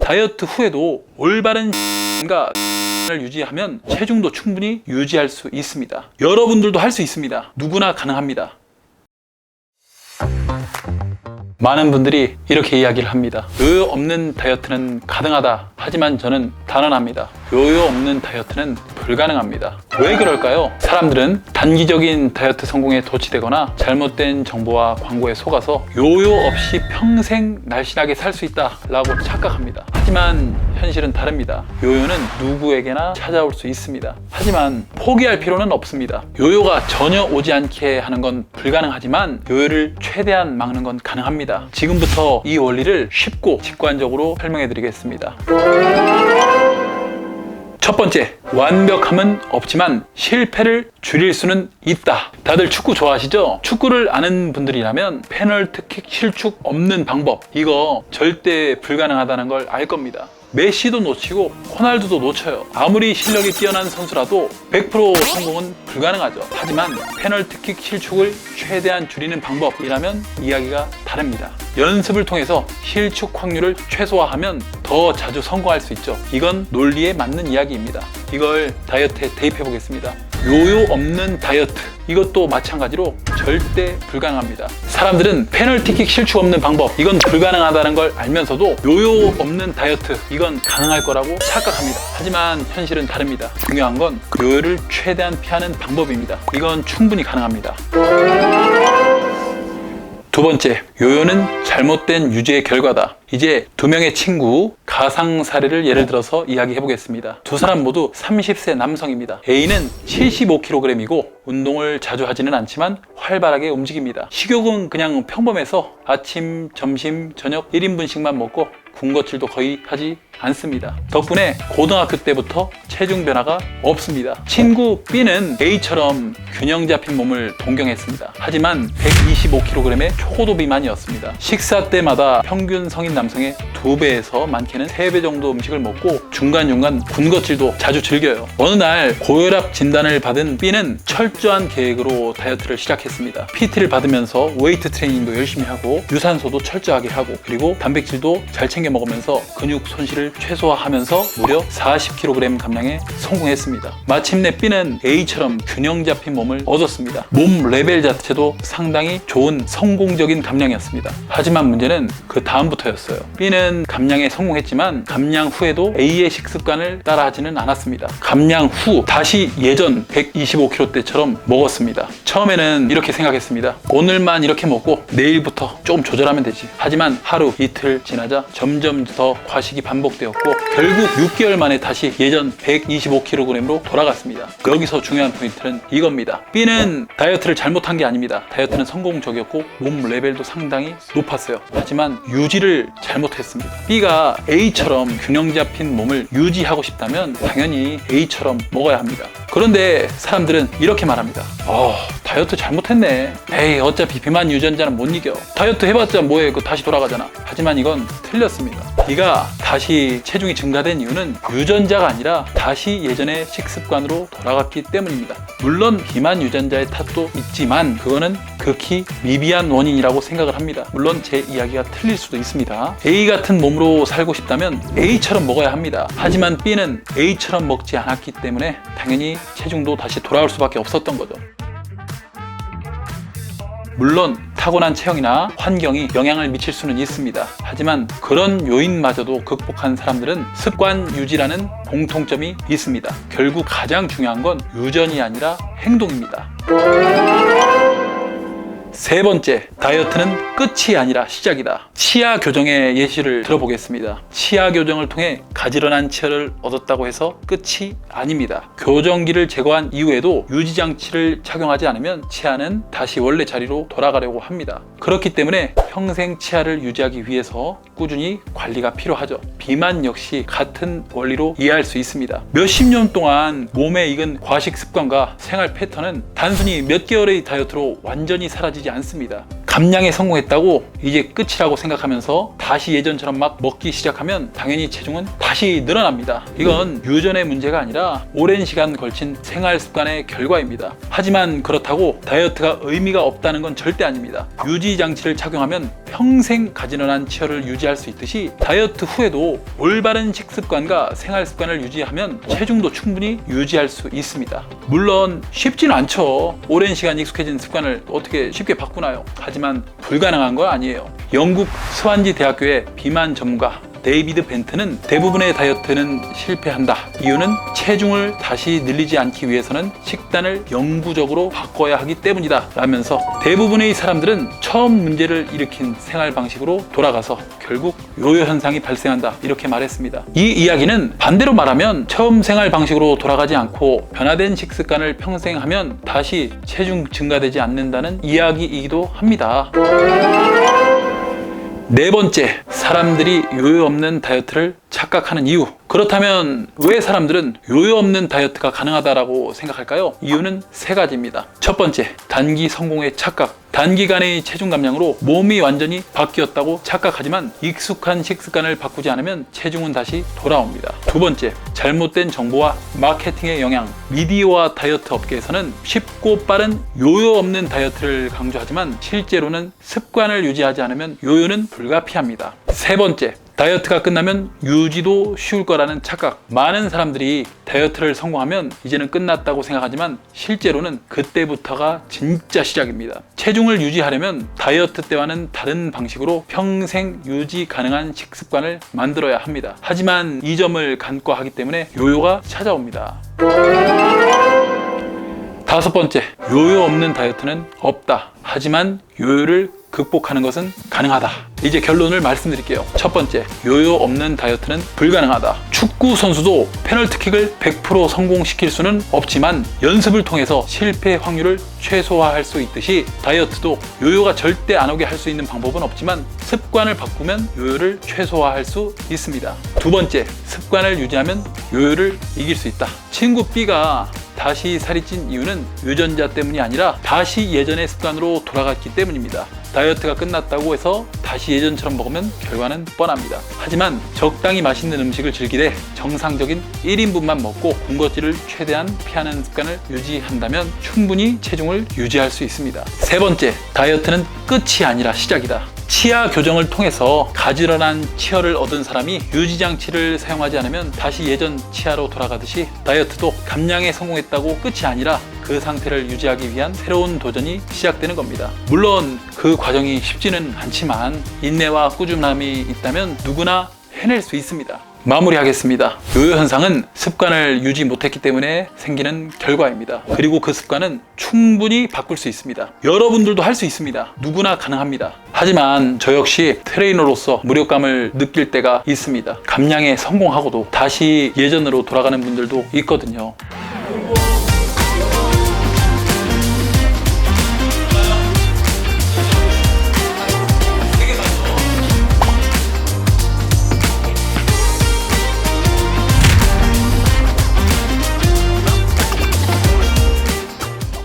다이어트 후에도 올바른 을 유지하면 체중도 충분히 유지할 수 있습니다. 여러분들도 할 수 있습니다. 누구나 가능합니다. 많은 분들이 이렇게 이야기를 합니다. 요요 없는 다이어트는 가능하다. 하지만 저는 단언합니다. 요요 없는 다이어트는 불가능합니다. 왜 그럴까요? 사람들은 단기적인 다이어트 성공에 도취되거나 잘못된 정보와 광고에 속아서 요요 없이 평생 날씬하게 살 수 있다 라고 착각합니다. 하지만 현실은 다릅니다. 요요는 누구에게나 찾아올 수 있습니다. 하지만 포기할 필요는 없습니다. 요요가 전혀 오지 않게 하는 건 불가능하지만 요요를 최대한 막는 건 가능합니다. 지금부터 이 원리를 쉽고 직관적으로 설명해 드리겠습니다. 첫 번째, 완벽함은 없지만 실패를 줄일 수는 있다. 다들 축구 좋아하시죠? 축구를 아는 분들이라면 페널티킥 실축 없는 방법, 이거 절대 불가능하다는 걸 알 겁니다. 메시도 놓치고 호날두도 놓쳐요. 아무리 실력이 뛰어난 선수라도 100% 성공은 불가능하죠. 하지만 페널티킥 실축을 최대한 줄이는 방법이라면 이야기가 다릅니다. 연습을 통해서 실축 확률을 최소화하면 더 자주 성공할 수 있죠. 이건 논리에 맞는 이야기입니다. 이걸 다이어트에 대입해 보겠습니다. 요요 없는 다이어트, 이것도 마찬가지로 절대 불가능합니다. 사람들은 페널티킥 실축 없는 방법, 이건 불가능하다는 걸 알면서도 요요 없는 다이어트, 이건 가능할 거라고 착각합니다. 하지만 현실은 다릅니다. 중요한 건 요요를 최대한 피하는 방법입니다. 이건 충분히 가능합니다. 두 번째, 요요는 잘못된 유지의 결과다. 이제 두 명의 친구 가상 사례를 예를 들어서 이야기해 보겠습니다. 두 사람 모두 30세 남성입니다. A는 75kg이고 운동을 자주 하지는 않지만 활발하게 움직입니다. 식욕은 그냥 평범해서 아침, 점심, 저녁 1인분씩만 먹고 군것질도 거의 하지 않습니다. 덕분에 고등학교 때부터 체중 변화가 없습니다. 친구 B는 A처럼 균형 잡힌 몸을 동경했습니다. 하지만 125kg의 초고도 비만이었습니다. 식사 때마다 평균 성인 남성의 2배에서 많게는 3배 정도 음식을 먹고 중간중간 군것질도 자주 즐겨요. 어느 날 고혈압 진단을 받은 B는 철저한 계획으로 다이어트를 시작했습니다. PT를 받으면서 웨이트 트레이닝도 열심히 하고 유산소도 철저하게 하고 그리고 단백질도 잘 챙겨 먹으면서 근육 손실을 최소화하면서 무려 40kg 감량에 성공했습니다. 마침내 B는 A처럼 균형 잡힌 몸을 얻었습니다. 몸 레벨 자체도 상당히 좋은 성공적인 감량이었습니다. 하지만 문제는 그 다음부터였어요. B는 감량에 성공했지만 감량 후에도 A의 식습관을 따라하지는 않았습니다. 감량 후 다시 예전 125kg 때처럼 먹었습니다. 처음에는 이렇게 생각했습니다. 오늘만 이렇게 먹고 내일부터 조금 조절하면 되지. 하지만 하루 이틀 지나자 점점 더 과식이 반복되었고 결국 6개월 만에 다시 예전 125kg으로 돌아갔습니다. 여기서 중요한 포인트는 이겁니다. B는 다이어트를 잘못한 게 아닙니다. 다이어트는 성공적이었고 몸 레벨도 상당히 높았어요. 하지만 유지를 잘못했습니다. B가 A처럼 균형 잡힌 몸을 유지하고 싶다면 당연히 A처럼 먹어야 합니다. 그런데 사람들은 이렇게 말합니다. 다이어트 잘못했네. 에이, 어차피 비만 유전자는 못 이겨. 다이어트 해봤자 뭐해, 그 다시 돌아가잖아. 하지만 이건 틀렸습니다. B가 다시 체중이 증가된 이유는 유전자가 아니라 다시 예전의 식습관으로 돌아갔기 때문입니다. 물론 비만 유전자의 탓도 있지만 그거는 극히 미비한 원인이라고 생각을 합니다. 물론 제 이야기가 틀릴 수도 있습니다. A 같은 몸으로 살고 싶다면 A처럼 먹어야 합니다. 하지만 B는 A처럼 먹지 않았기 때문에 당연히 체중도 다시 돌아올 수밖에 없었던 거죠. 물론 타고난 체형이나 환경이 영향을 미칠 수는 있습니다. 하지만 그런 요인마저도 극복한 사람들은 습관 유지라는 공통점이 있습니다. 결국 가장 중요한 건 유전이 아니라 행동입니다. 세 번째, 다이어트는 끝이 아니라 시작이다. 치아 교정의 예시를 들어보겠습니다. 치아 교정을 통해 가지런한 치아를 얻었다고 해서 끝이 아닙니다. 교정기를 제거한 이후에도 유지장치를 착용하지 않으면 치아는 다시 원래 자리로 돌아가려고 합니다. 그렇기 때문에 평생 치아를 유지하기 위해서 꾸준히 관리가 필요하죠. 비만 역시 같은 원리로 이해할 수 있습니다. 몇십 년 동안 몸에 익은 과식 습관과 생활 패턴은 단순히 몇 개월의 다이어트로 완전히 사라지지 않습니다. 감량에 성공했다고 이제 끝이라고 생각하면서 다시 예전처럼 막 먹기 시작하면 당연히 체중은 다시 늘어납니다. 이건 유전의 문제가 아니라 오랜 시간 걸친 생활 습관의 결과입니다. 하지만 그렇다고 다이어트가 의미가 없다는 건 절대 아닙니다. 유지 장치를 착용하면 평생 가지런한 치열을 유지할 수 있듯이 다이어트 후에도 올바른 식습관과 생활 습관을 유지하면 체중도 충분히 유지할 수 있습니다. 물론 쉽지는 않죠. 오랜 시간 익숙해진 습관을 어떻게 쉽게 바꾸나요? 하지만 불가능한 거 아니에요. 영국 스완지 대학교의 비만 전문가 데이비드 벤트는 대부분의 다이어트는 실패한다. 이유는 체중을 다시 늘리지 않기 위해서는 식단을 영구적으로 바꿔야 하기 때문이다 라면서 대부분의 사람들은 처음 문제를 일으킨 생활 방식으로 돌아가서 결국 요요 현상이 발생한다 이렇게 말했습니다. 이 이야기는 반대로 말하면 처음 생활 방식으로 돌아가지 않고 변화된 식습관을 평생 하면 다시 체중 증가되지 않는다는 이야기이기도 합니다. 네 번째, 사람들이 요요 없는 다이어트를 착각하는 이유. 그렇다면 왜 사람들은 요요 없는 다이어트가 가능하다고 생각할까요? 이유는 세 가지입니다. 첫 번째, 단기 성공의 착각. 단기간의 체중 감량으로 몸이 완전히 바뀌었다고 착각하지만 익숙한 식습관을 바꾸지 않으면 체중은 다시 돌아옵니다. 두 번째, 잘못된 정보와 마케팅의 영향. 미디어와 다이어트 업계에서는 쉽고 빠른 요요 없는 다이어트를 강조하지만 실제로는 습관을 유지하지 않으면 요요는 불가피합니다. 세 번째, 다이어트가 끝나면 유지도 쉬울 거라는 착각. 많은 사람들이 다이어트를 성공하면 이제는 끝났다고 생각하지만 실제로는 그때부터가 진짜 시작입니다. 체중을 유지하려면 다이어트 때와는 다른 방식으로 평생 유지 가능한 식습관을 만들어야 합니다. 하지만 이 점을 간과하기 때문에 요요가 찾아옵니다. 다섯 번째, 요요 없는 다이어트는 없다. 하지만 요요를 극복하는 것은 가능하다. 이제 결론을 말씀드릴게요. 첫 번째, 요요 없는 다이어트는 불가능하다. 축구 선수도 페널티킥을 100% 성공시킬 수는 없지만 연습을 통해서 실패 확률을 최소화할 수 있듯이 다이어트도 요요가 절대 안 오게 할 수 있는 방법은 없지만 습관을 바꾸면 요요를 최소화할 수 있습니다. 두 번째, 습관을 유지하면 요요를 이길 수 있다. 친구 B가 다시 살이 찐 이유는 유전자 때문이 아니라 다시 예전의 습관으로 돌아갔기 때문입니다. 다이어트가 끝났다고 해서 다시 예전처럼 먹으면 결과는 뻔합니다. 하지만 적당히 맛있는 음식을 즐기되 정상적인 1인분만 먹고 군것질을 최대한 피하는 습관을 유지한다면 충분히 체중을 유지할 수 있습니다. 세 번째, 다이어트는 끝이 아니라 시작이다. 치아 교정을 통해서 가지런한 치열을 얻은 사람이 유지장치를 사용하지 않으면 다시 예전 치아로 돌아가듯이 다이어트도 감량에 성공했다고 끝이 아니라 그 상태를 유지하기 위한 새로운 도전이 시작되는 겁니다. 물론 그 과정이 쉽지는 않지만 인내와 꾸준함이 있다면 누구나 해낼 수 있습니다. 마무리하겠습니다. 요요 현상은 습관을 유지 못했기 때문에 생기는 결과입니다. 그리고 그 습관은 충분히 바꿀 수 있습니다. 여러분들도 할 수 있습니다. 누구나 가능합니다. 하지만 저 역시 트레이너로서 무력감을 느낄 때가 있습니다. 감량에 성공하고도 다시 예전으로 돌아가는 분들도 있거든요.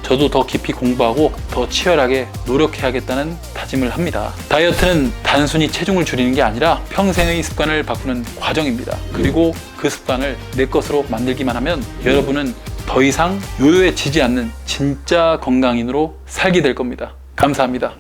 저도 더 깊이 공부하고 더 치열하게 노력해야겠다는 다짐을 합니다. 다이어트는 단순히 체중을 줄이는 게 아니라 평생의 습관을 바꾸는 과정입니다. 그리고 그 습관을 내 것으로 만들기만 하면 여러분은 더 이상 요요에 지지 않는 진짜 건강인으로 살게 될 겁니다. 감사합니다.